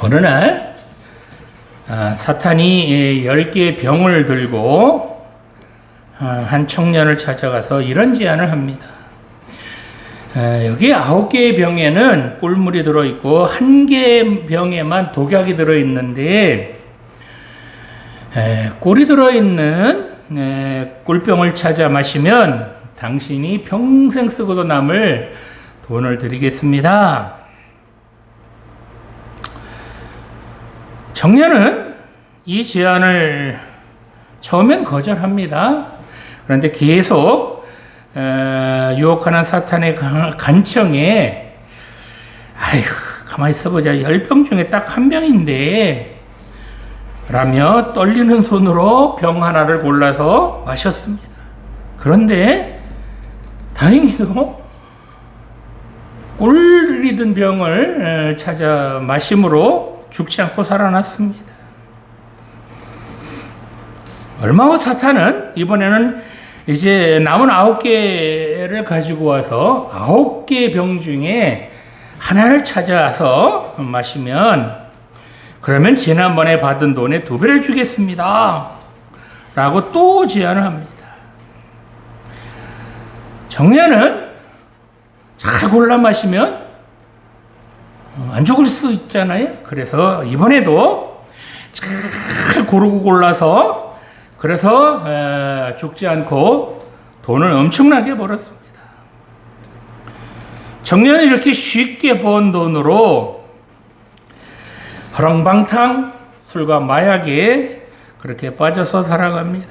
어느 날 사탄이 10개의 병을 들고 한 청년을 찾아가서 이런 제안을 합니다. 여기 9개의 병에는 꿀물이 들어있고 1개의 병에만 독약이 들어있는데 꿀이 들어있는 꿀병을 찾아 마시면 당신이 평생 쓰고도 남을 돈을 드리겠습니다. 청년은 이 제안을 처음엔 거절합니다. 그런데 계속 유혹하는 사탄의 간청에 아휴 가만히 있어보자 10병 중에 딱 1병인데 라며 떨리는 손으로 병 하나를 골라서 마셨습니다. 그런데 다행히도 꿀이 든 병을 찾아 마심으로 죽지 않고 살아났습니다. 얼마 후 사탄은 이번에는 이제 남은 9개를 가지고 와서 9개의 병 중에 하나를 찾아서 마시면 그러면 지난번에 받은 돈의 2배를 주겠습니다. 라고 또 제안을 합니다. 청년은 잘 골라 마시면 안 죽을 수 있잖아요. 그래서 이번에도 잘 고르고 골라서 그래서 죽지 않고 돈을 엄청나게 벌었습니다. 청년이 이렇게 쉽게 번 돈으로 허랑방탕 술과 마약에 그렇게 빠져서 살아갑니다.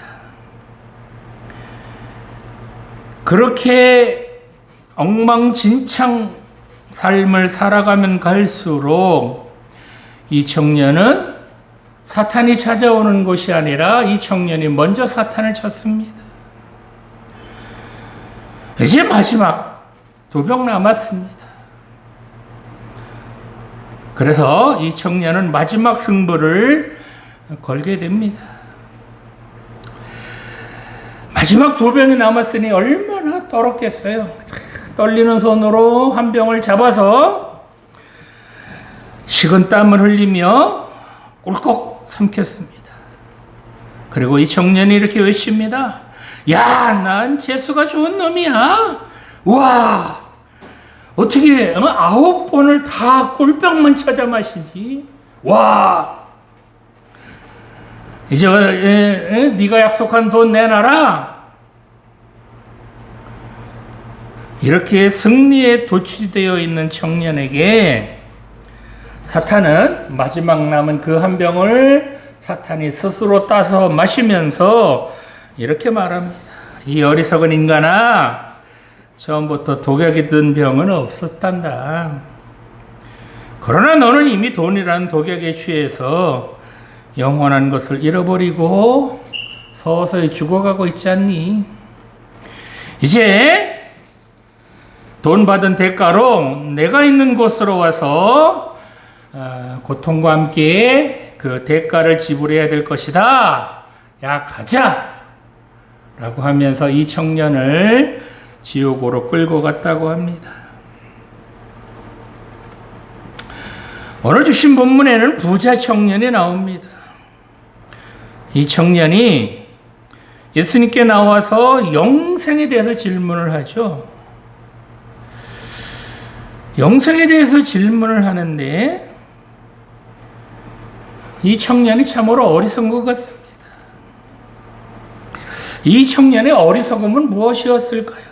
그렇게 엉망진창 삶을 살아가면 갈수록 이 청년은 사탄이 찾아오는 것이 아니라 이 청년이 먼저 사탄을 쳤습니다. 이제 마지막 2병 남았습니다. 그래서 이 청년은 마지막 승부를 걸게 됩니다. 마지막 2병이 남았으니 얼마나 떨었겠어요. 떨리는 손으로 한 병을 잡아서 식은땀을 흘리며 꿀꺽 삼켰습니다. 그리고 이 청년이 이렇게 외칩니다. 야, 난 재수가 좋은 놈이야. 와, 어떻게 9번을 다 꿀병만 찾아 마시지? 와, 이제 네가 약속한 돈 내놔라. 이렇게 승리에 도취되어 있는 청년에게 사탄은 마지막 남은 그 한 병을 사탄이 스스로 따서 마시면서 이렇게 말합니다. 이 어리석은 인간아, 처음부터 독약이 든 병은 없었단다. 그러나 너는 이미 돈이라는 독약에 취해서 영원한 것을 잃어버리고 서서히 죽어가고 있지 않니? 이제 돈 받은 대가로 내가 있는 곳으로 와서 고통과 함께 그 대가를 지불해야 될 것이다. 야, 가자! 라고 하면서 이 청년을 지옥으로 끌고 갔다고 합니다. 오늘 주신 본문에는 부자 청년이 나옵니다. 이 청년이 예수님께 나와서 영생에 대해서 질문을 하죠. 영생에 대해서 질문을 하는데 이 청년이 참으로 어리석은 것 같습니다. 이 청년의 어리석음은 무엇이었을까요?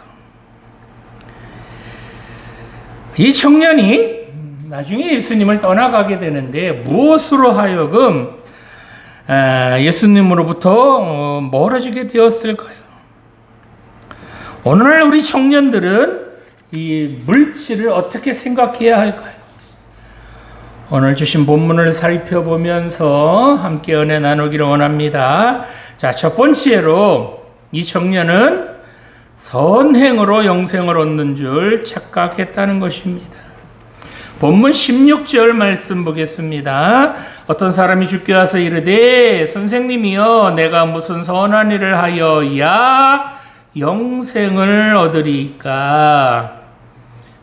이 청년이 나중에 예수님을 떠나가게 되는데 무엇으로 하여금 예수님으로부터 멀어지게 되었을까요? 오늘날 우리 청년들은 이 물질을 어떻게 생각해야 할까요? 오늘 주신 본문을 살펴보면서 함께 은혜 나누기를 원합니다. 자, 첫 번째로 이 청년은 선행으로 영생을 얻는 줄 착각했다는 것입니다. 본문 16절 말씀 보겠습니다. 어떤 사람이 주께 와서 이르되 선생님이여 내가 무슨 선한 일을 하여야 영생을 얻으리까.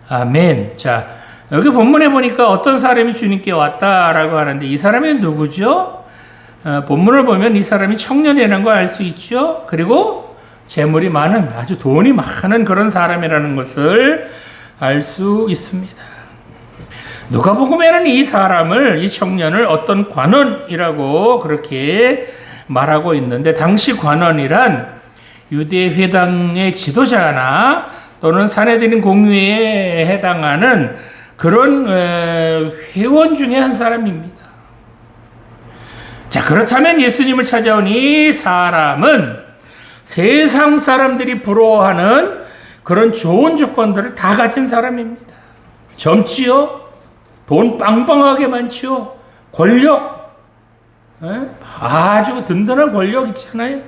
아멘. 자, 여기 본문에 보니까 어떤 사람이 주님께 왔다라고 하는데 이 사람이 누구죠? 본문을 보면 이 사람이 청년이라는 걸 알 수 있죠. 그리고 재물이 많은, 아주 돈이 많은 그런 사람이라는 것을 알 수 있습니다. 누가복음에는 이 사람을, 이 청년을 어떤 관원이라고 그렇게 말하고 있는데, 당시 관원이란 유대 회당의 지도자나 또는 사내들인 공회에 해당하는 그런 회원 중에 한 사람입니다. 자, 그렇다면 예수님을 찾아온 이 사람은 세상 사람들이 부러워하는 그런 좋은 조건들을 다 가진 사람입니다. 젊지요? 돈 빵빵하게 많지요? 권력? 아주 든든한 권력 있잖아요.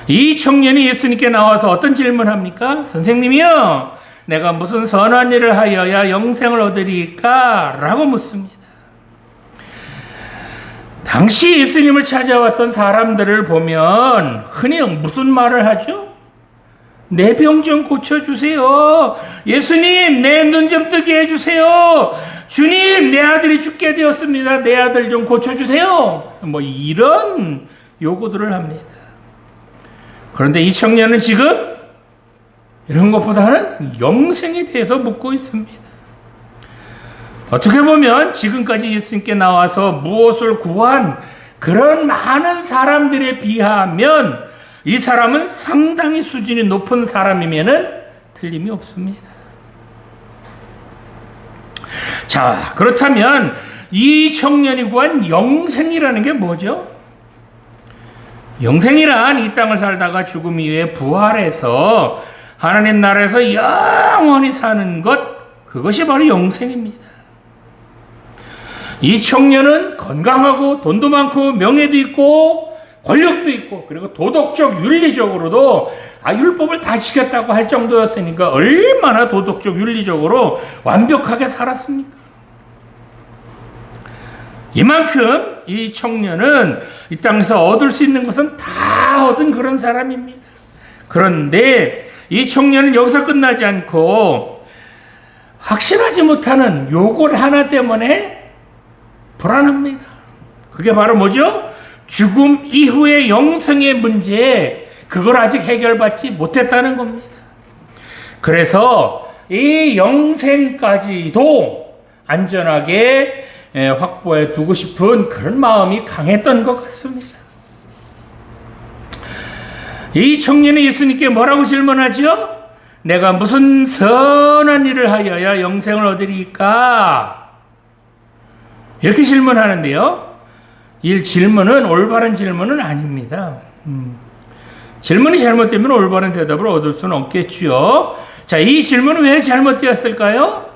이 청년이 예수님께 나와서 어떤 질문합니까? 선생님이요, 내가 무슨 선한 일을 하여야 영생을 얻으리까? 라고 묻습니다. 당시 예수님을 찾아왔던 사람들을 보면 흔히 무슨 말을 하죠? 내 병 좀 고쳐주세요. 예수님, 내 눈 좀 뜨게 해주세요. 주님, 내 아들이 죽게 되었습니다. 내 아들 좀 고쳐주세요. 뭐 이런 요구들을 합니다. 그런데 이 청년은 지금 이런 것보다는 영생에 대해서 묻고 있습니다. 어떻게 보면 지금까지 예수님께 나와서 무엇을 구한 그런 많은 사람들에 비하면 이 사람은 상당히 수준이 높은 사람이면은 틀림이 없습니다. 자, 그렇다면 이 청년이 구한 영생이라는 게 뭐죠? 영생이란 이 땅을 살다가 죽음 이후에 부활해서 하나님 나라에서 영원히 사는 것, 그것이 바로 영생입니다. 이 청년은 건강하고 돈도 많고 명예도 있고 권력도 있고 그리고 도덕적 윤리적으로도 율법을 다 지켰다고 할 정도였으니까 얼마나 도덕적 윤리적으로 완벽하게 살았습니까? 이만큼 이 청년은 이 땅에서 얻을 수 있는 것은 다 얻은 그런 사람입니다. 그런데 이 청년은 여기서 끝나지 않고 확신하지 못하는 요걸 하나 때문에 불안합니다. 그게 바로 뭐죠? 죽음 이후의 영생의 문제, 그걸 아직 해결받지 못했다는 겁니다. 그래서 이 영생까지도 안전하게 확보해 두고 싶은 그런 마음이 강했던 것 같습니다. 이 청년이 예수님께 뭐라고 질문하죠? 내가 무슨 선한 일을 하여야 영생을 얻으리까? 이렇게 질문하는데요. 이 질문은 올바른 질문은 아닙니다. 질문이 잘못되면 올바른 대답을 얻을 수는 없겠죠. 자, 이 질문은 왜 잘못되었을까요?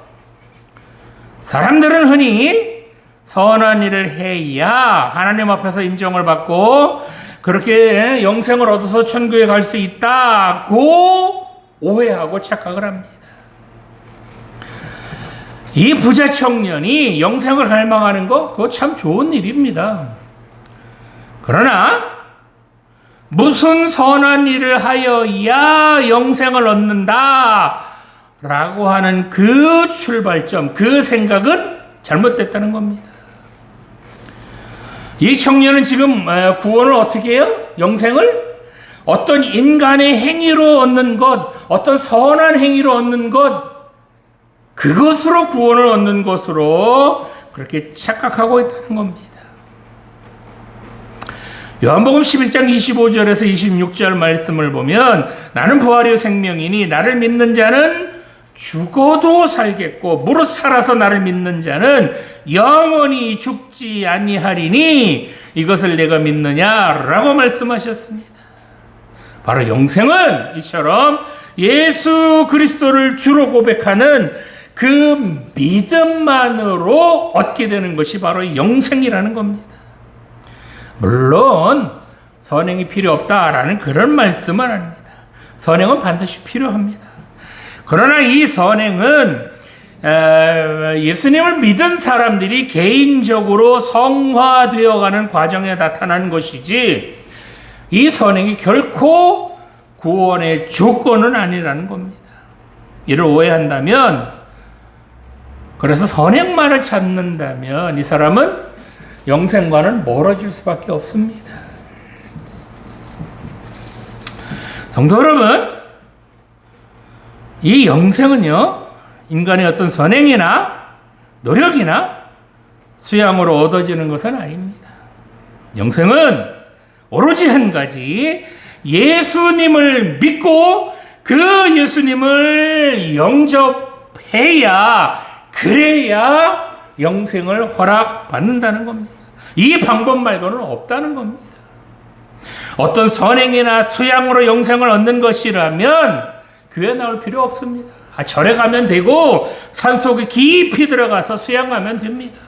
사람들은 흔히 선한 일을 해야 하나님 앞에서 인정을 받고 그렇게 영생을 얻어서 천국에 갈 수 있다고 오해하고 착각을 합니다. 이 부자 청년이 영생을 갈망하는 거, 그거 참 좋은 일입니다. 그러나 무슨 선한 일을 하여야 영생을 얻는다 라고 하는 그 출발점, 그 생각은 잘못됐다는 겁니다. 이 청년은 지금 구원을 어떻게 해요? 영생을 어떤 인간의 행위로 얻는 것, 어떤 선한 행위로 얻는 것, 그것으로 구원을 얻는 것으로 그렇게 착각하고 있다는 겁니다. 요한복음 11장 25절에서 26절 말씀을 보면 나는 부활이요 생명이니 나를 믿는 자는 죽어도 살겠고 무릇 살아서 나를 믿는 자는 영원히 죽지 아니하리니 이것을 내가 믿느냐라고 말씀하셨습니다. 바로 영생은 이처럼 예수 그리스도를 주로 고백하는 그 믿음만으로 얻게 되는 것이 바로 영생이라는 겁니다. 물론 선행이 필요 없다라는 그런 말씀은 아닙니다. 선행은 반드시 필요합니다. 그러나 이 선행은 예수님을 믿은 사람들이 개인적으로 성화되어가는 과정에 나타나는 것이지 이 선행이 결코 구원의 조건은 아니라는 겁니다. 이를 오해한다면 그래서 선행만을 찾는다면 이 사람은 영생과는 멀어질 수밖에 없습니다. 성도 여러분, 이 영생은요, 인간의 어떤 선행이나 노력이나 수양으로 얻어지는 것은 아닙니다. 영생은 오로지 한 가지, 예수님을 믿고 그 예수님을 영접해야, 그래야 영생을 허락받는다는 겁니다. 이 방법 말고는 없다는 겁니다. 어떤 선행이나 수양으로 영생을 얻는 것이라면 교회 나올 필요 없습니다. 절에 가면 되고 산속에 깊이 들어가서 수양하면 됩니다.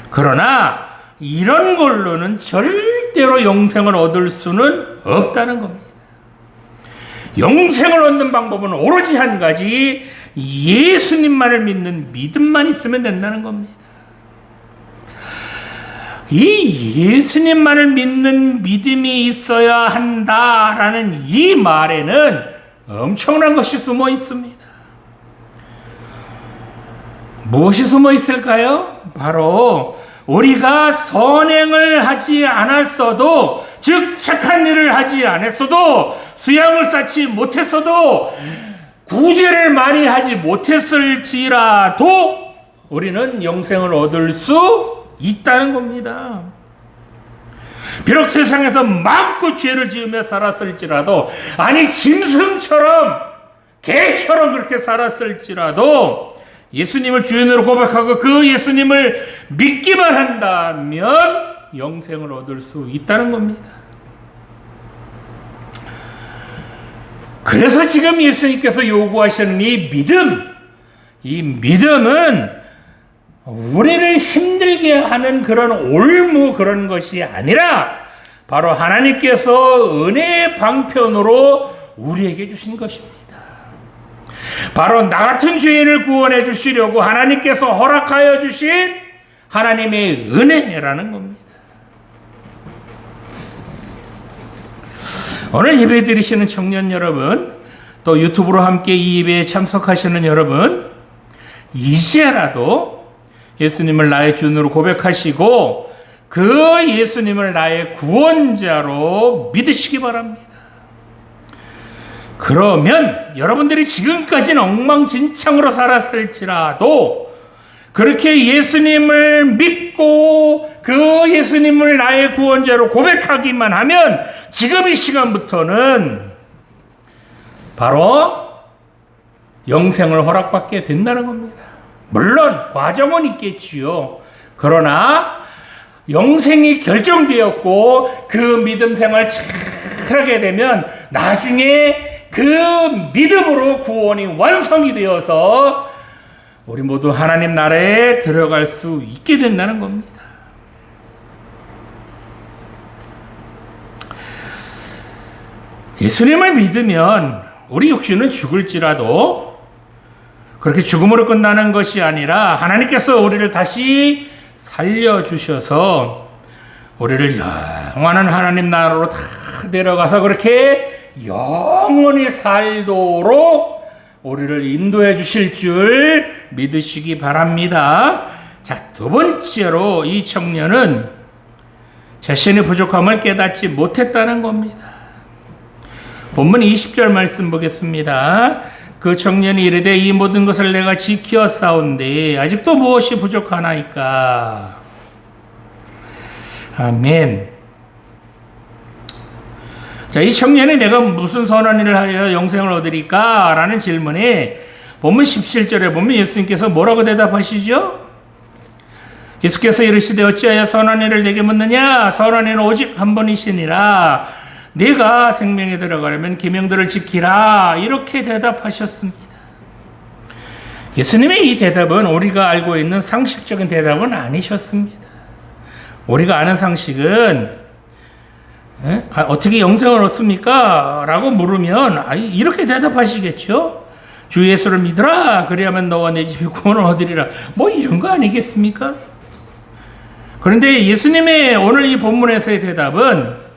그러나 이런 걸로는 절대로 영생을 얻을 수는 없다는 겁니다. 영생을 얻는 방법은 오로지 한 가지, 예수님만을 믿는 믿음만 있으면 된다는 겁니다. 이 예수님만을 믿는 믿음이 있어야 한다라는 이 말에는 엄청난 것이 숨어 있습니다. 무엇이 숨어 있을까요? 바로 우리가 선행을 하지 않았어도, 즉 착한 일을 하지 않았어도, 수양을 쌓지 못했어도, 구제를 많이 하지 못했을지라도 우리는 영생을 얻을 수 있다는 겁니다. 비록 세상에서 마음껏 죄를 지으며 살았을지라도, 아니 짐승처럼 개처럼 그렇게 살았을지라도 예수님을 주인으로 고백하고 그 예수님을 믿기만 한다면 영생을 얻을 수 있다는 겁니다. 그래서 지금 예수님께서 요구하시는 이 믿음은 우리를 힘들게 하는 그런 올무 그런 것이 아니라 바로 하나님께서 은혜의 방편으로 우리에게 주신 것입니다. 바로 나 같은 죄인을 구원해 주시려고 하나님께서 허락하여 주신 하나님의 은혜라는 겁니다. 오늘 예배 드리시는 청년 여러분, 또 유튜브로 함께 이 예배에 참석하시는 여러분, 이제라도 예수님을 나의 주인으로 고백하시고 그 예수님을 나의 구원자로 믿으시기 바랍니다. 그러면 여러분들이 지금까지는 엉망진창으로 살았을지라도 그렇게 예수님을 믿고 그 예수님을 나의 구원자로 고백하기만 하면 지금 이 시간부터는 바로 영생을 허락받게 된다는 겁니다. 물론 과정은 있겠지요. 그러나 영생이 결정되었고 그 믿음 생활 잘하게 되면 나중에 그 믿음으로 구원이 완성이 되어서 우리 모두 하나님 나라에 들어갈 수 있게 된다는 겁니다. 예수님을 믿으면 우리 육신은 죽을지라도 그렇게 죽음으로 끝나는 것이 아니라 하나님께서 우리를 다시 살려주셔서 우리를 영원한 하나님 나라로 다 데려가서 그렇게 영원히 살도록 우리를 인도해 주실 줄 믿으시기 바랍니다. 자, 두 번째로 이 청년은 자신의 부족함을 깨닫지 못했다는 겁니다. 본문 20절 말씀 보겠습니다. 그 청년이 이르되 이 모든 것을 내가 지켜 싸운데 아직도 무엇이 부족하나이까? 아멘. 자, 이 청년이 내가 무슨 선한 일을 하여 영생을 얻으리까? 라는 질문에 본문 17절에 보면 예수님께서 뭐라고 대답하시죠? 예수께서 이르시되 어찌하여 선한 일을 내게 묻느냐? 선한 일은 오직 한 번이시니라. 네가 생명에 들어가려면 계명들을 지키라. 이렇게 대답하셨습니다. 예수님의 이 대답은 우리가 알고 있는 상식적인 대답은 아니셨습니다. 우리가 아는 상식은 어떻게 영생을 얻습니까? 라고 물으면 이렇게 대답하시겠죠. 주 예수를 믿으라. 그리하면 너와 내 집이 구원을 얻으리라. 뭐 이런 거 아니겠습니까? 그런데 예수님의 오늘 이 본문에서의 대답은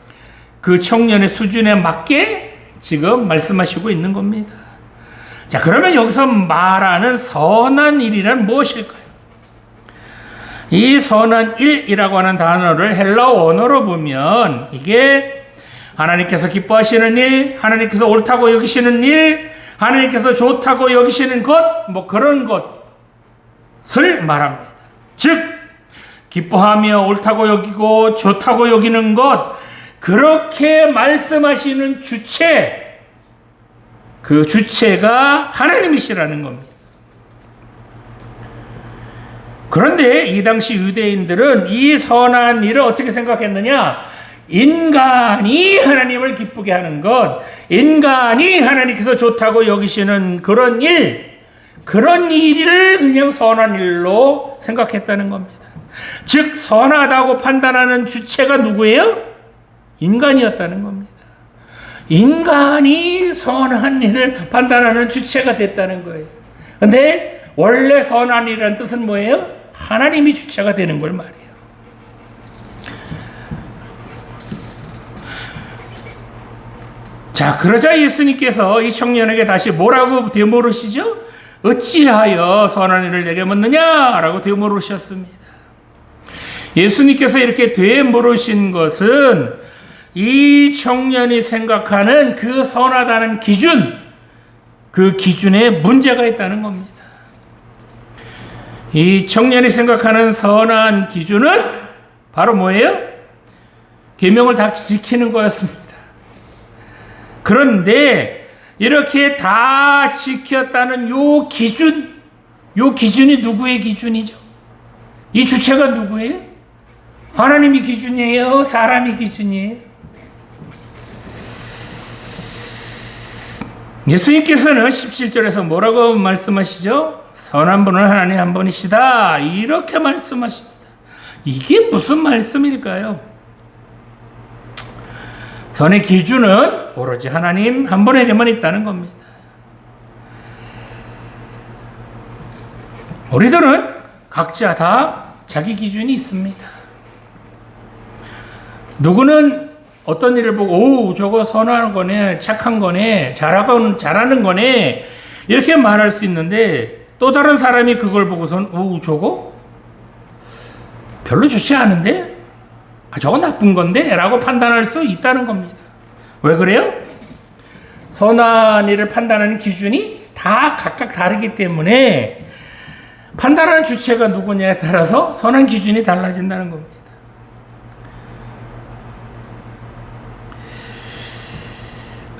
그 청년의 수준에 맞게 지금 말씀하시고 있는 겁니다. 자, 그러면 여기서 말하는 선한 일이란 무엇일까요? 이 선한 일이라고 하는 단어를 헬라어 원어로 보면 이게 하나님께서 기뻐하시는 일, 하나님께서 옳다고 여기시는 일, 하나님께서 좋다고 여기시는 것, 뭐 그런 것을 말합니다. 즉 기뻐하며 옳다고 여기고 좋다고 여기는 것, 그렇게 말씀하시는 주체, 그 주체가 하나님이시라는 겁니다. 그런데 이 당시 유대인들은 이 선한 일을 어떻게 생각했느냐? 인간이 하나님을 기쁘게 하는 것, 인간이 하나님께서 좋다고 여기시는 그런 일을 그냥 선한 일로 생각했다는 겁니다. 즉 선하다고 판단하는 주체가 누구예요? 인간이었다는 겁니다. 인간이 선한 일을 판단하는 주체가 됐다는 거예요. 근데 원래 선한 일이라는 뜻은 뭐예요? 하나님이 주체가 되는 걸 말해요. 자, 그러자 예수님께서 이 청년에게 다시 뭐라고 되물으시죠? 어찌하여 선한 일을 내게 묻느냐? 라고 되물으셨습니다. 예수님께서 이렇게 되물으신 것은 이 청년이 생각하는 그 선하다는 기준, 그 기준에 문제가 있다는 겁니다. 이 청년이 생각하는 선한 기준은 바로 뭐예요? 계명을 다 지키는 거였습니다. 그런데 이렇게 다 지켰다는 요 기준이 누구의 기준이죠? 이 주체가 누구예요? 하나님이 기준이에요? 사람이 기준이에요? 예수님께서는 17절에서 뭐라고 말씀하시죠? 선한 분은 하나님 한 분이시다, 이렇게 말씀하십니다. 이게 무슨 말씀일까요? 선의 기준은 오로지 하나님 한 분에게만 있다는 겁니다. 우리들은 각자 다 자기 기준이 있습니다. 누구는 어떤 일을 보고 오, 저거 선한 거네, 착한 거네, 잘하는 거네, 이렇게 말할 수 있는데 또 다른 사람이 그걸 보고선 오, 저거 별로 좋지 않은데? 저거 나쁜 건데? 라고 판단할 수 있다는 겁니다. 왜 그래요? 선한 일을 판단하는 기준이 다 각각 다르기 때문에 판단하는 주체가 누구냐에 따라서 선한 기준이 달라진다는 겁니다.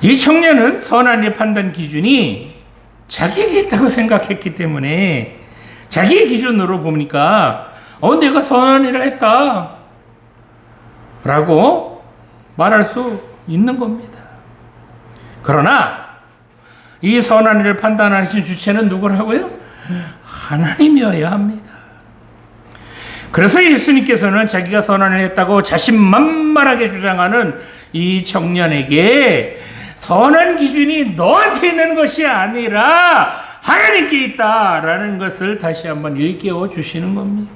이 청년은 선한 일 판단 기준이 자기에게 있다고 생각했기 때문에 자기의 기준으로 보니까 내가 선한 일을 했다 라고 말할 수 있는 겁니다. 그러나 이 선한 일을 판단하신 주체는 누구라고요? 하나님이어야 합니다. 그래서 예수님께서는 자기가 선한 일을 했다고 자신만만하게 주장하는 이 청년에게 선한 기준이 너한테 있는 것이 아니라 하나님께 있다라는 것을 다시 한번 일깨워 주시는 겁니다.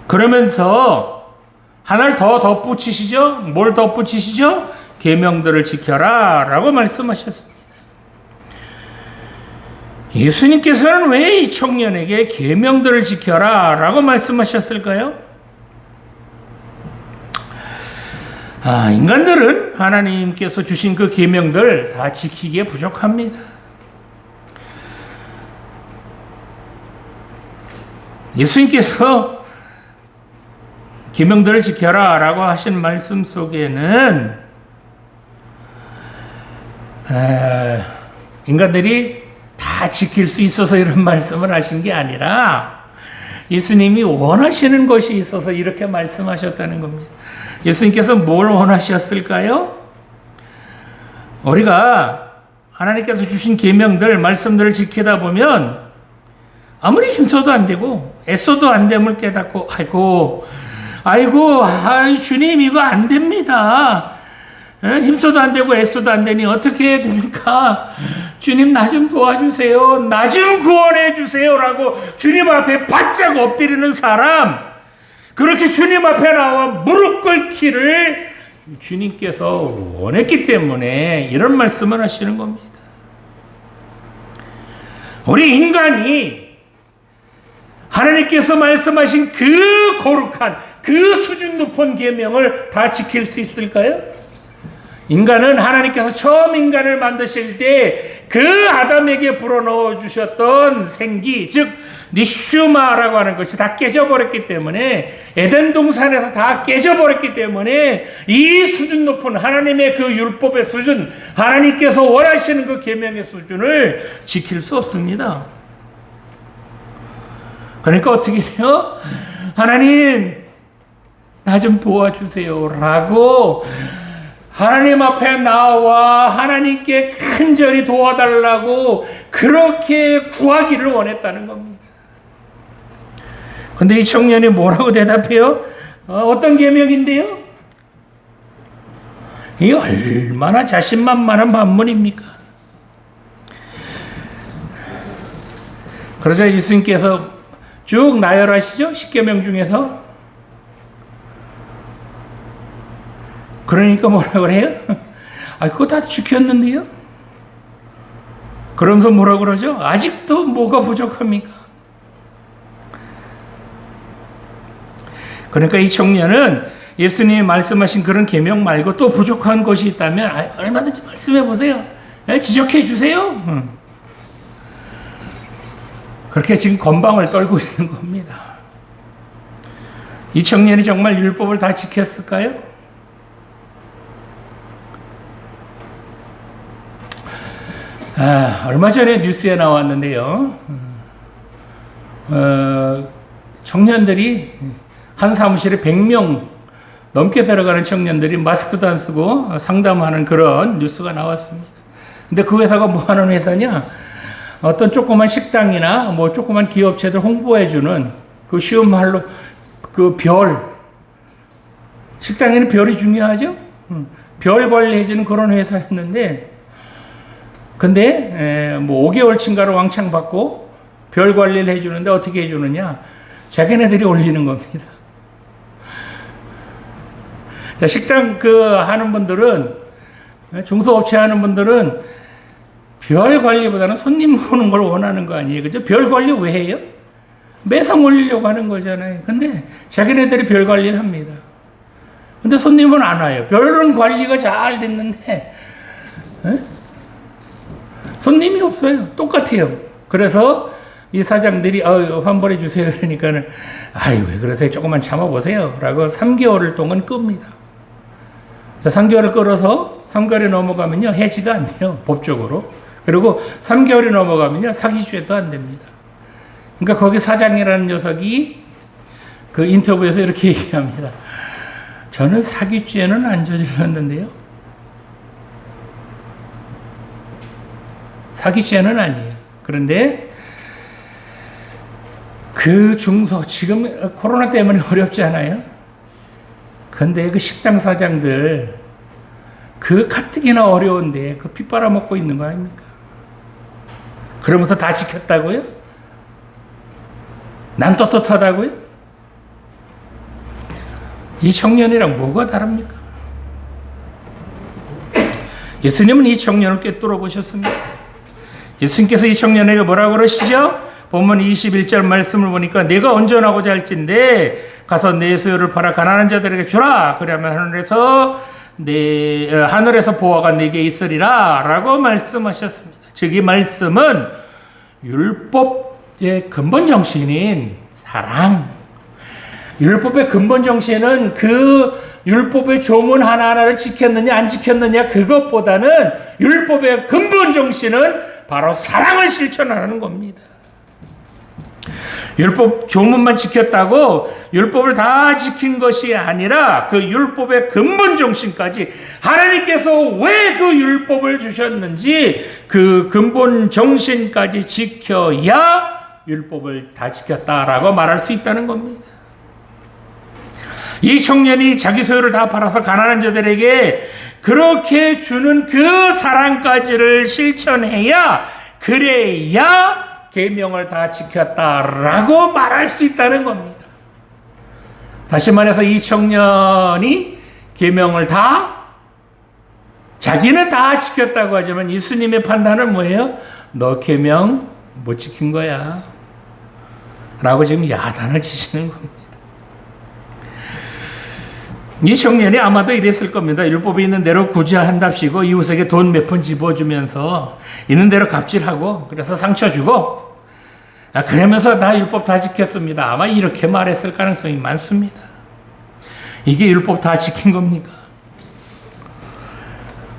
그러면서 하나를 더 덧붙이시죠? 뭘 덧붙이시죠? 계명들을 지켜라 라고 말씀하셨습니다. 예수님께서는 왜 이 청년에게 계명들을 지켜라 라고 말씀하셨을까요? 인간들은 하나님께서 주신 그 계명들 다 지키기에 부족합니다. 예수님께서 계명들을 지켜라 라고 하신 말씀 속에는 인간들이 다 지킬 수 있어서 이런 말씀을 하신 게 아니라 예수님이 원하시는 것이 있어서 이렇게 말씀하셨다는 겁니다. 예수님께서 뭘 원하셨을까요? 우리가 하나님께서 주신 계명들, 말씀들을 지키다 보면 아무리 힘써도 안 되고 애써도 안 됨을 깨닫고 아이고 주님 이거 안 됩니다. 힘써도 안 되고 애써도 안 되니 어떻게 해야 됩니까? 주님 나 좀 도와주세요. 나 좀 구원해 주세요. 라고 주님 앞에 바짝 엎드리는 사람, 그렇게 주님 앞에 나와 무릎 꿇기를 주님께서 원했기 때문에 이런 말씀을 하시는 겁니다. 우리 인간이 하나님께서 말씀하신 그 거룩한 그 수준 높은 계명을 다 지킬 수 있을까요? 인간은 하나님께서 처음 인간을 만드실 때 그 아담에게 불어넣어 주셨던 생기, 즉 니슈마라고 하는 것이 다 깨져버렸기 때문에, 에덴 동산에서 다 깨져버렸기 때문에 이 수준 높은 하나님의 그 율법의 수준, 하나님께서 원하시는 그 계명의 수준을 지킬 수 없습니다. 그러니까 어떻게 돼요? 하나님, 나 좀 도와주세요 라고 하나님 앞에 나와 하나님께 간절히 도와달라고 그렇게 구하기를 원했다는 겁니다. 근데 이 청년이 뭐라고 대답해요? 어떤 계명인데요? 이 얼마나 자신만만한 반문입니까? 그러자 예수님께서 쭉 나열하시죠? 10계명 중에서. 그러니까 뭐라 그래요? 그거 다 지켰는데요? 그러면서 뭐라 그러죠? 아직도 뭐가 부족합니까? 그러니까 이 청년은 예수님이 말씀하신 그런 계명 말고 또 부족한 것이 있다면 얼마든지 말씀해 보세요. 지적해 주세요. 그렇게 지금 건방을 떨고 있는 겁니다. 이 청년이 정말 율법을 다 지켰을까요? 얼마 전에 뉴스에 나왔는데요. 청년들이 한 사무실에 100명 넘게 들어가는 청년들이 마스크도 안 쓰고 상담하는 그런 뉴스가 나왔습니다. 근데 그 회사가 뭐 하는 회사냐? 어떤 조그만 식당이나 뭐 조그만 기업체들 홍보해주는 그 쉬운 말로 그 별. 식당에는 별이 중요하죠? 별 관리해주는 그런 회사였는데, 근데 뭐 5개월치인가를 왕창 받고 별 관리를 해주는데 어떻게 해주느냐? 자기네들이 올리는 겁니다. 자, 식당 하는 분들은, 중소업체 하는 분들은 별 관리보다는 손님 보는 걸 원하는 거 아니에요? 그죠? 별 관리 왜 해요? 매상 올리려고 하는 거잖아요. 근데 자기네들이 별 관리를 합니다. 근데 손님은 안 와요. 별은 관리가 잘 됐는데, 손님이 없어요. 똑같아요. 그래서 이 사장들이 환불해 주세요. 그러니까는 왜 그러세요? 조금만 참아보세요. 라고 3개월을 동안 끕니다. 자, 3개월을 끌어서 3개월이 넘어가면요 해지가 안 돼요. 법적으로. 그리고 3개월이 넘어가면요 사기죄도 안 됩니다. 그러니까 거기 사장이라는 녀석이 그 인터뷰에서 이렇게 얘기합니다. 저는 사기죄는 안 저질렀는데요. 사기죄는 아니에요. 그런데 그 중소, 지금 코로나 때문에 어렵지 않아요? 근데 그 식당 사장들 그 가뜩이나 어려운데 그 피 빨아먹고 있는 거 아닙니까? 그러면서 다 지켰다고요? 난 떳떳하다고요? 이 청년이랑 뭐가 다릅니까? 예수님은 이 청년을 꿰뚫어 보셨습니다. 예수님께서 이 청년에게 뭐라고 그러시죠? 본문 21절 말씀을 보니까 내가 온전하고자 할진대 가서 내 소유를 팔아 가난한 자들에게 주라. 그러면 하늘에서 보화가 내게 있으리라 라고 말씀하셨습니다. 즉 이 말씀은 율법의 근본 정신인 사랑, 율법의 근본 정신은 그 율법의 조문 하나하나를 지켰느냐 안 지켰느냐 그것보다는 율법의 근본 정신은 바로 사랑을 실천하는 겁니다. 율법 조문만 지켰다고 율법을 다 지킨 것이 아니라 그 율법의 근본 정신까지 하나님께서 왜 그 율법을 주셨는지 그 근본 정신까지 지켜야 율법을 다 지켰다라고 말할 수 있다는 겁니다. 이 청년이 자기 소유를 다 팔아서 가난한 자들에게 그렇게 주는 그 사랑까지를 실천해야, 그래야 계명을 다 지켰다라고 말할 수 있다는 겁니다. 다시 말해서 이 청년이 계명을 다, 자기는 다 지켰다고 하지만 예수님의 판단은 뭐예요? 너 계명 못 지킨 거야. 라고 지금 야단을 치시는 겁니다. 이 청년이 아마도 이랬을 겁니다. 율법에 있는 대로 구제한답시고 이웃에게 돈 몇 푼 집어주면서 있는 대로 갑질하고 그래서 상처 주고 그러면서 나 율법 다 지켰습니다. 아마 이렇게 말했을 가능성이 많습니다. 이게 율법 다 지킨 겁니까?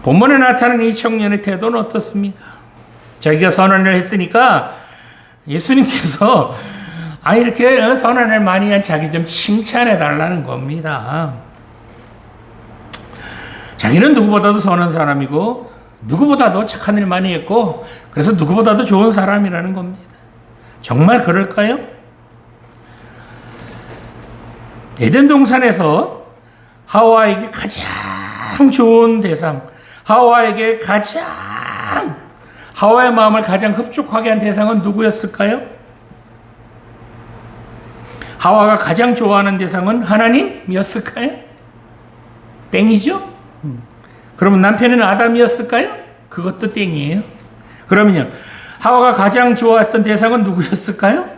본문에 나타나는 이 청년의 태도는 어떻습니까? 자기가 선언을 했으니까 예수님께서 이렇게 선언을 많이 한 자기 좀 칭찬해 달라는 겁니다. 자기는 누구보다도 선한 사람이고 누구보다도 착한 일 많이 했고 그래서 누구보다도 좋은 사람이라는 겁니다. 정말 그럴까요? 에덴 동산에서 하와에게 가장 좋은 대상, 하와의 마음을 가장 흡족하게 한 대상은 누구였을까요? 하와가 가장 좋아하는 대상은 하나님이었을까요? 땡이죠? 그러면 남편은 아담이었을까요? 그것도 땡이에요. 그러면요, 하와가 가장 좋아했던 대상은 누구였을까요?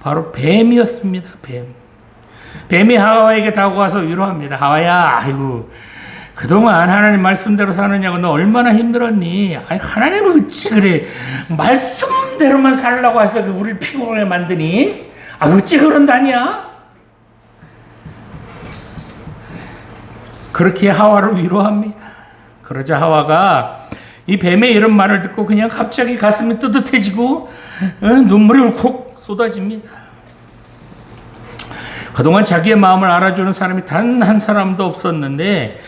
바로 뱀이었습니다. 뱀이 하와에게 다가와서 위로합니다. 하와야, 아이고, 그동안 하나님 말씀대로 사느냐고 너 얼마나 힘들었니? 하나님은 어찌 그래? 말씀대로만 살라고 해서 우리를 피곤하게 만드니? 어찌 그런다냐? 그렇게 하와를 위로합니다. 그러자 하와가 이 뱀의 이런 말을 듣고 그냥 갑자기 가슴이 뜨뜻해지고 눈물이 울컥 쏟아집니다. 그동안 자기의 마음을 알아주는 사람이 단 한 사람도 없었는데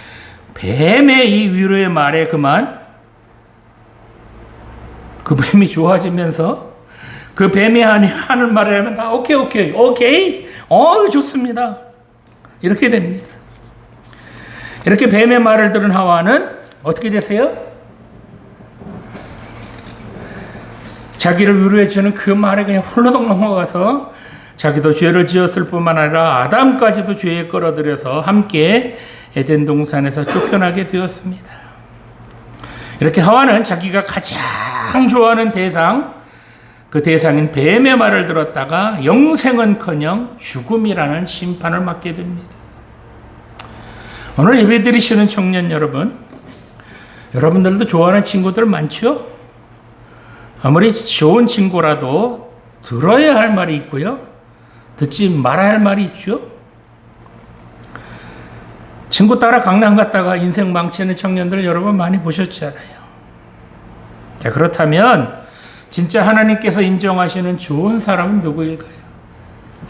뱀의 이 위로의 말에 그만 그 뱀이 좋아지면서 그 뱀이 하는 말을 하면 다 오케이 좋습니다. 이렇게 됩니다. 이렇게 뱀의 말을 들은 하와는 어떻게 됐어요? 자기를 위로해주는 그 말에 그냥 훌러덩 넘어가서 자기도 죄를 지었을 뿐만 아니라 아담까지도 죄에 끌어들여서 함께 에덴 동산에서 쫓겨나게 되었습니다. 이렇게 하와는 자기가 가장 좋아하는 대상, 그 대상인 뱀의 말을 들었다가 영생은커녕 죽음이라는 심판을 맞게 됩니다. 오늘 예배드리시는 청년 여러분, 여러분들도 좋아하는 친구들 많죠? 아무리 좋은 친구라도 들어야 할 말이 있고요, 듣지 말아야 할 말이 있죠. 친구 따라 강남 갔다가 인생 망치는 청년들 여러분 많이 보셨잖아요. 자, 그렇다면 진짜 하나님께서 인정하시는 좋은 사람은 누구일까요?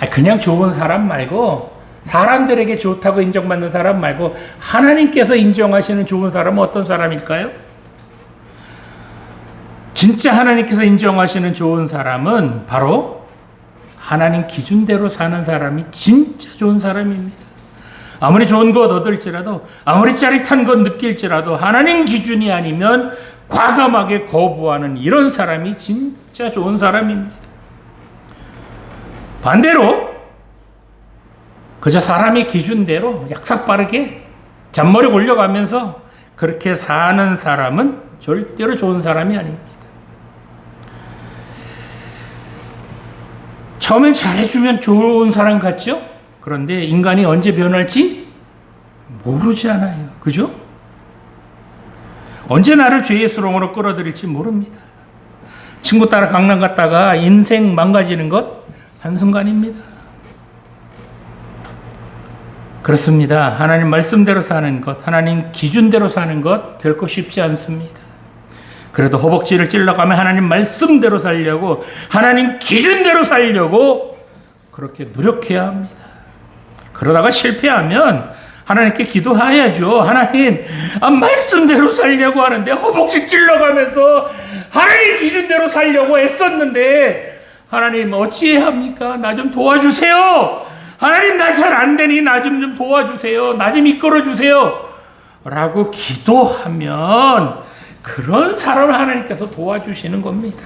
그냥 좋은 사람 말고, 사람들에게 좋다고 인정받는 사람 말고 하나님께서 인정하시는 좋은 사람은 어떤 사람일까요? 진짜 하나님께서 인정하시는 좋은 사람은 바로 하나님 기준대로 사는 사람이 진짜 좋은 사람입니다. 아무리 좋은 것 얻을지라도, 아무리 짜릿한 것 느낄지라도 하나님 기준이 아니면 과감하게 거부하는 이런 사람이 진짜 좋은 사람입니다. 반대로 그저 사람의 기준대로 약삭빠르게 잔머리 굴려가면서 그렇게 사는 사람은 절대로 좋은 사람이 아닙니다. 처음엔 잘해주면 좋은 사람 같죠? 그런데 인간이 언제 변할지 모르잖아요. 그죠? 언제 나를 죄의 수렁으로 끌어들일지 모릅니다. 친구 따라 강남 갔다가 인생 망가지는 것 한순간입니다. 그렇습니다. 하나님 말씀대로 사는 것, 하나님 기준대로 사는 것 결코 쉽지 않습니다. 그래도 허벅지를 찔러가며 하나님 말씀대로 살려고, 하나님 기준대로 살려고 그렇게 노력해야 합니다. 그러다가 실패하면 하나님께 기도해야죠. 하나님, 말씀대로 살려고 하는데 허벅지 찔러가면서 하나님 기준대로 살려고 애썼는데 하나님 어찌해야 합니까? 나 좀 도와주세요. 하나님, 나 잘 안 되니 나 좀 도와주세요. 나 좀 이끌어 주세요. 라고 기도하면 그런 사람을 하나님께서 도와주시는 겁니다.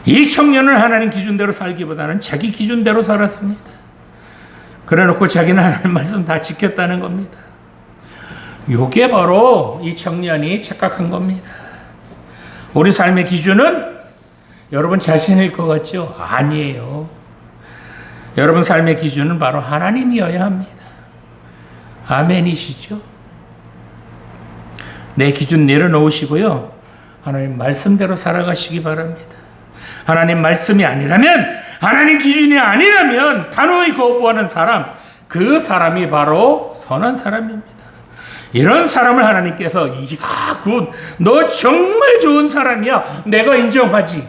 이 청년은 하나님 기준대로 살기보다는 자기 기준대로 살았습니다. 그래놓고 자기는 하나님 말씀 다 지켰다는 겁니다. 이게 바로 이 청년이 착각한 겁니다. 우리 삶의 기준은 여러분 자신일 것 같죠? 아니에요. 여러분 삶의 기준은 바로 하나님이어야 합니다. 아멘이시죠? 내 기준 내려놓으시고요. 하나님 말씀대로 살아가시기 바랍니다. 하나님 말씀이 아니라면, 하나님 기준이 아니라면 단호히 거부하는 사람, 그 사람이 바로 선한 사람입니다. 이런 사람을 하나님께서 이야 굿, 너 정말 좋은 사람이야, 내가 인정하지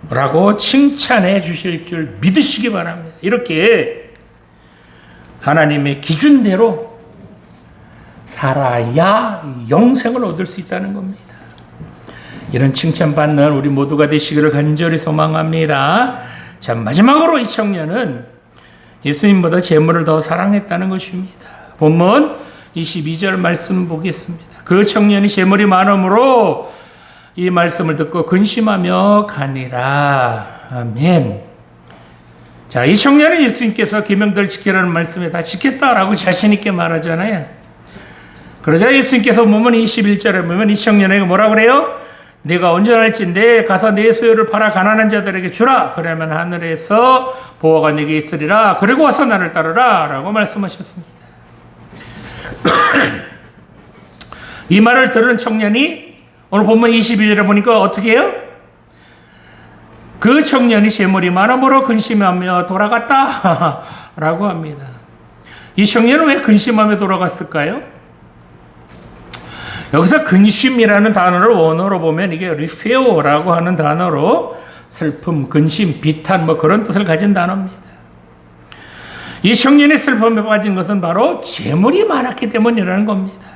라고 칭찬해 주실 줄 믿으시기 바랍니다. 이렇게 하나님의 기준대로 살아야 영생을 얻을 수 있다는 겁니다. 이런 칭찬받는 우리 모두가 되시기를 간절히 소망합니다. 자, 마지막으로 이 청년은 예수님보다 재물을 더 사랑했다는 것입니다. 본문 22절 말씀 보겠습니다. 그 청년이 재물이 많으므로 이 말씀을 듣고 근심하며 가니라. 아멘. 자, 이 청년은 예수님께서 계명들 지키라는 말씀에 다 지켰다라고 자신있게 말하잖아요. 그러자 예수님께서 본문 21절에 보면 이 청년에게 뭐라 그래요? 네가 온전할진대 가서 네 소유를 팔아 가난한 자들에게 주라. 그러면 하늘에서 보화가 네게 있으리라. 그리고 와서 나를 따르라 라고 말씀하셨습니다. 이 말을 들은 청년이 오늘 본문 22절에 보니까 어떻게 해요? 그 청년이 재물이 많음으로 근심하며 돌아갔다 라고 합니다. 이 청년은 왜 근심하며 돌아갔을까요? 여기서 근심이라는 단어를 원어로 보면 이게 리페오라고 하는 단어로 슬픔, 근심, 비탄 뭐 그런 뜻을 가진 단어입니다. 이 청년의 슬픔에 빠진 것은 바로 재물이 많았기 때문이라는 겁니다.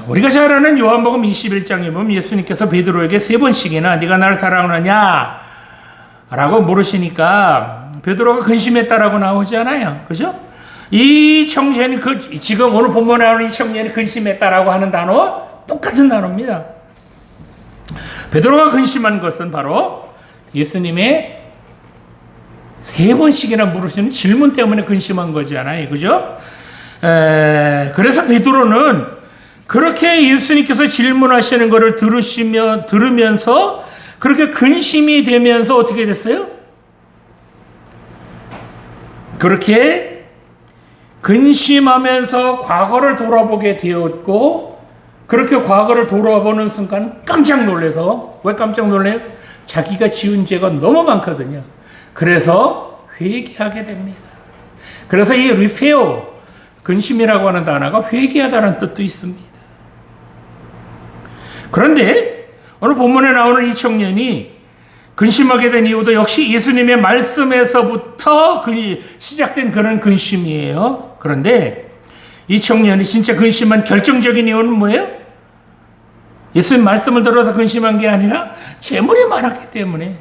우리가 잘 아는 요한복음 21장에 보면 예수님께서 베드로에게 3번씩이나 네가 나를 사랑하느냐 라고 물으시니까 베드로가 근심했다라고 나오잖아요. 그죠? 이 청년이 지금 오늘 본문에 나오는 이 청년이 근심했다라고 하는 단어 똑같은 단어입니다. 베드로가 근심한 것은 바로 예수님의 3번씩이나 물으시는 질문 때문에 근심한 거잖아요. 그죠? 그래서 베드로는 그렇게 예수님께서 질문하시는 것을 들으면서 그렇게 근심이 되면서 어떻게 됐어요? 그렇게 근심하면서 과거를 돌아보게 되었고, 그렇게 과거를 돌아보는 순간 깜짝 놀라서, 왜 깜짝 놀래요? 자기가 지은 죄가 너무 많거든요. 그래서 회개하게 됩니다. 그래서 이 리페오, 근심이라고 하는 단어가 회개하다는 뜻도 있습니다. 그런데 오늘 본문에 나오는 이 청년이 근심하게 된 이유도 역시 예수님의 말씀에서부터 시작된 그런 근심이에요. 그런데 이 청년이 진짜 근심한 결정적인 이유는 뭐예요? 예수님 말씀을 들어서 근심한 게 아니라 재물이 많았기 때문에.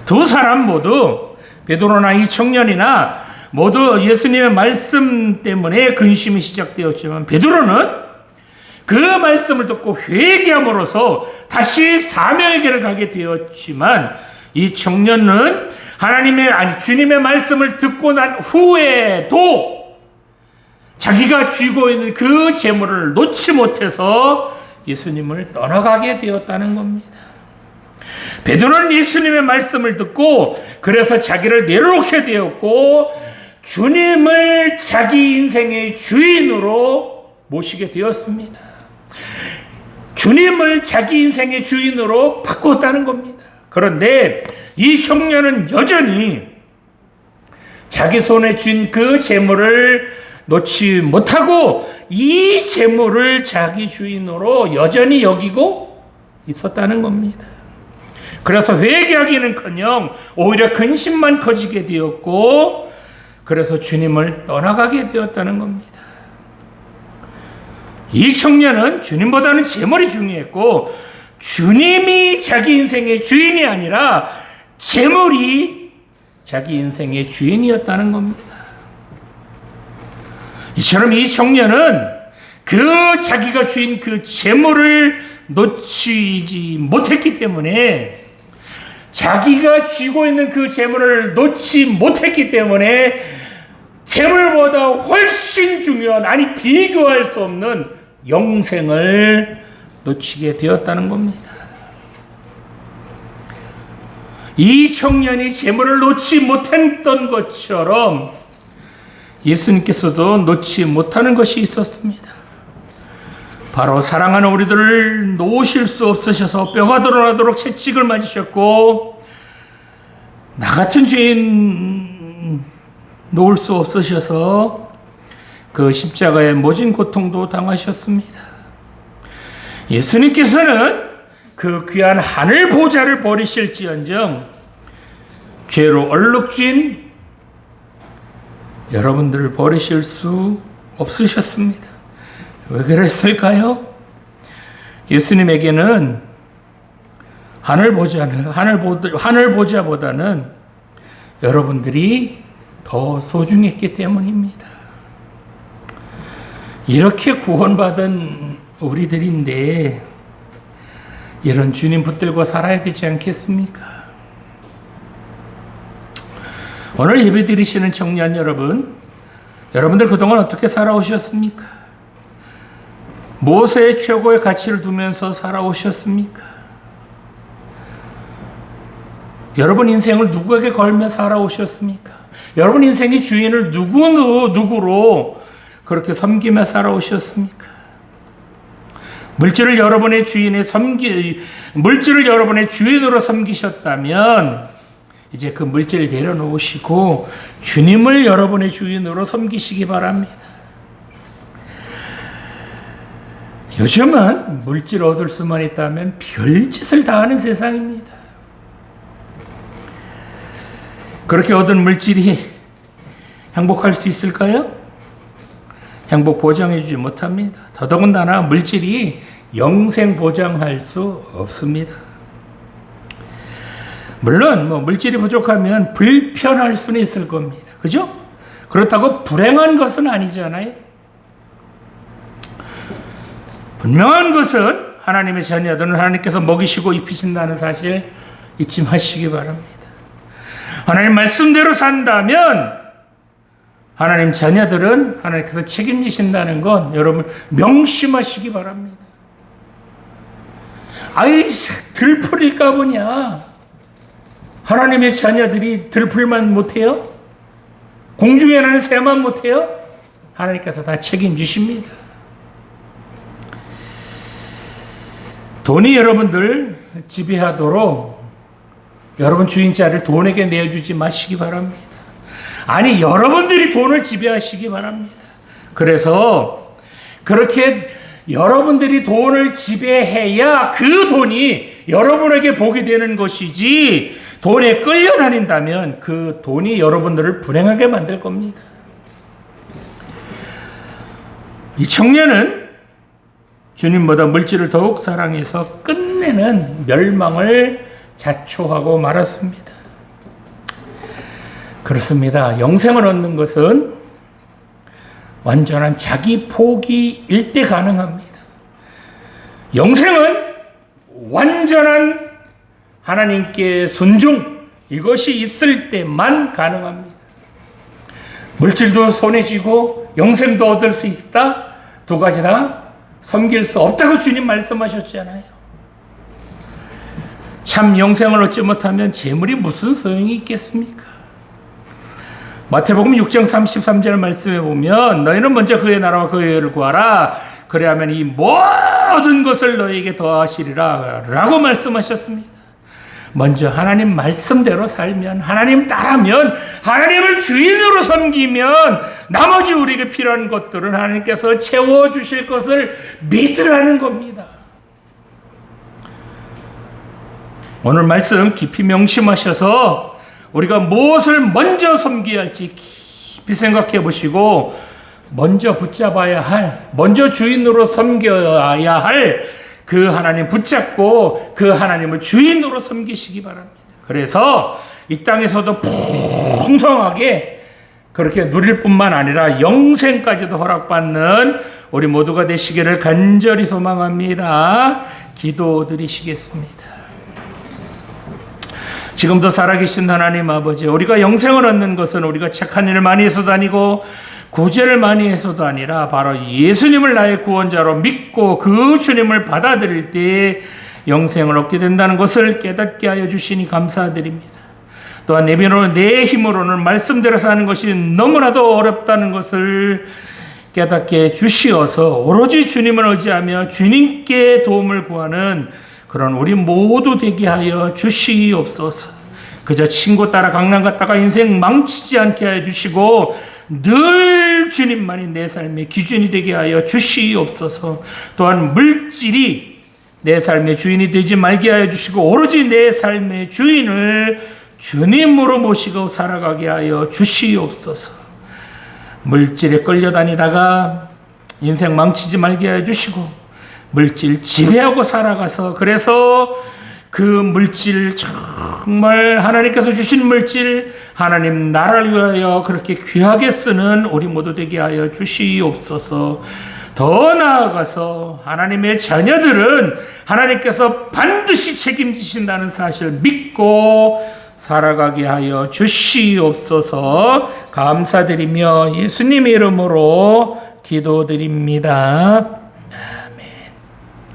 두 사람 모두, 베드로나 이 청년이나 모두 예수님의 말씀 때문에 근심이 시작되었지만, 베드로는 그 말씀을 듣고 회개함으로써 다시 사명의 길을 가게 되었지만, 이 청년은 주님의 말씀을 듣고 난 후에도 자기가 쥐고 있는 그 재물을 놓지 못해서 예수님을 떠나가게 되었다는 겁니다. 베드로는 예수님의 말씀을 듣고 그래서 자기를 내려놓게 되었고, 주님을 자기 인생의 주인으로 모시게 되었습니다. 주님을 자기 인생의 주인으로 바꿨다는 겁니다. 그런데 이 청년은 여전히 자기 손에 쥔 그 재물을 놓지 못하고 이 재물을 자기 주인으로 여전히 여기고 있었다는 겁니다. 그래서 회개하기는커녕 오히려 근심만 커지게 되었고, 그래서 주님을 떠나가게 되었다는 겁니다. 이 청년은 주님보다는 재물이 중요했고, 주님이 자기 인생의 주인이 아니라 재물이 자기 인생의 주인이었다는 겁니다. 이처럼 이 청년은 자기가 주인 그 재물을 놓치지 못했기 때문에, 자기가 쥐고 있는 그 재물을 놓지 못했기 때문에 재물보다 훨씬 중요한, 아니 비교할 수 없는 영생을 놓치게 되었다는 겁니다. 이 청년이 재물을 놓지 못했던 것처럼 예수님께서도 놓지 못하는 것이 있었습니다. 바로 사랑하는 우리들을 놓으실 수 없으셔서 뼈가 드러나도록 채찍을 맞으셨고, 나 같은 죄인 놓을 수 없으셔서 그 십자가의 모진 고통도 당하셨습니다. 예수님께서는 그 귀한 하늘 보좌를 버리실지언정 죄로 얼룩진 여러분들을 버리실 수 없으셨습니다. 왜 그랬을까요? 예수님에게는 하늘 보좌보다는 여러분들이 더 소중했기 때문입니다. 이렇게 구원받은 우리들인데 이런 주님 붙들고 살아야 되지 않겠습니까? 오늘 예배 드리시는 청년 여러분, 여러분들 그동안 어떻게 살아오셨습니까? 무엇에 최고의 가치를 두면서 살아오셨습니까? 여러분 인생을 누구에게 걸며 살아오셨습니까? 여러분 인생의 주인을 누구로 그렇게 섬기며 살아오셨습니까? 물질을 여러분의 주인으로 섬기셨다면 이제 그 물질을 내려놓으시고 주님을 여러분의 주인으로 섬기시기 바랍니다. 요즘은 물질 얻을 수만 있다면 별짓을 다 하는 세상입니다. 그렇게 얻은 물질이 행복할 수 있을까요? 행복 보장해 주지 못합니다. 더더군다나 물질이 영생 보장할 수 없습니다. 물론 물질이 부족하면 불편할 수는 있을 겁니다. 그죠? 그렇다고 불행한 것은 아니잖아요. 분명한 것은 하나님의 자녀들은 하나님께서 먹이시고 입히신다는 사실 잊지 마시기 바랍니다. 하나님 말씀대로 산다면 하나님 자녀들은 하나님께서 책임지신다는 건 여러분 명심하시기 바랍니다. 아이 들풀일까 보냐. 하나님의 자녀들이 들풀만 못해요? 공중에 나는 새만 못해요? 하나님께서 다 책임지십니다. 돈이 여러분들 지배하도록 여러분 주인 자리를 돈에게 내어주지 마시기 바랍니다. 아니 여러분들이 돈을 지배하시기 바랍니다. 그래서 그렇게 여러분들이 돈을 지배해야 그 돈이 여러분에게 복이 되는 것이지, 돈에 끌려다닌다면 그 돈이 여러분들을 불행하게 만들 겁니다. 이 청년은 주님보다 물질을 더욱 사랑해서 끝내는 멸망을 자초하고 말았습니다. 그렇습니다. 영생을 얻는 것은 완전한 자기 포기일 때 가능합니다. 영생은 완전한 하나님께 순종, 이것이 있을 때만 가능합니다. 물질도 손에 쥐고 영생도 얻을 수 있다? 두 가지 다 섬길 수 없다고 주님 말씀하셨잖아요. 참 영생을 얻지 못하면 재물이 무슨 소용이 있겠습니까? 마태복음 6장 33절 말씀에 보면 너희는 먼저 그의 나라와 그의 의를 구하라. 그래야만 이 모든 것을 너희에게 더하시리라 라고 말씀하셨습니다. 먼저 하나님 말씀대로 살면, 하나님 따르면, 하나님을 주인으로 섬기면 나머지 우리에게 필요한 것들은 하나님께서 채워주실 것을 믿으라는 겁니다. 오늘 말씀 깊이 명심하셔서 우리가 무엇을 먼저 섬겨야 할지 깊이 생각해 보시고 먼저 붙잡아야 할, 먼저 주인으로 섬겨야 할 그 하나님 붙잡고 그 하나님을 주인으로 섬기시기 바랍니다. 그래서 이 땅에서도 풍성하게 그렇게 누릴 뿐만 아니라 영생까지도 허락받는 우리 모두가 되시기를 간절히 소망합니다. 기도드리시겠습니다. 지금도 살아계신 하나님 아버지, 우리가 영생을 얻는 것은 우리가 착한 일을 많이 해서도 아니고 구제를 많이 해서도 아니라 바로 예수님을 나의 구원자로 믿고 그 주님을 받아들일 때 영생을 얻게 된다는 것을 깨닫게 하여 주시니 감사드립니다. 또한 내 힘으로는 말씀대로 사는 것이 너무나도 어렵다는 것을 깨닫게 주시어서 오로지 주님을 의지하며 주님께 도움을 구하는 그런 우리 모두 되게 하여 주시옵소서. 그저 친구 따라 강남 갔다가 인생 망치지 않게 하여 주시고 늘 주님만이 내 삶의 기준이 되게 하여 주시옵소서. 또한 물질이 내 삶의 주인이 되지 말게 하여 주시고 오로지 내 삶의 주인을 주님으로 모시고 살아가게 하여 주시옵소서. 물질에 끌려다니다가 인생 망치지 말게 해주시고 물질 지배하고 살아가서 그래서 그 물질 정말 하나님께서 주신 물질 하나님 나라를 위하여 그렇게 귀하게 쓰는 우리 모두 되게 하여 주시옵소서. 더 나아가서 하나님의 자녀들은 하나님께서 반드시 책임지신다는 사실을 믿고 살아가게 하여 주시옵소서. 감사드리며 예수님의 이름으로 기도드립니다.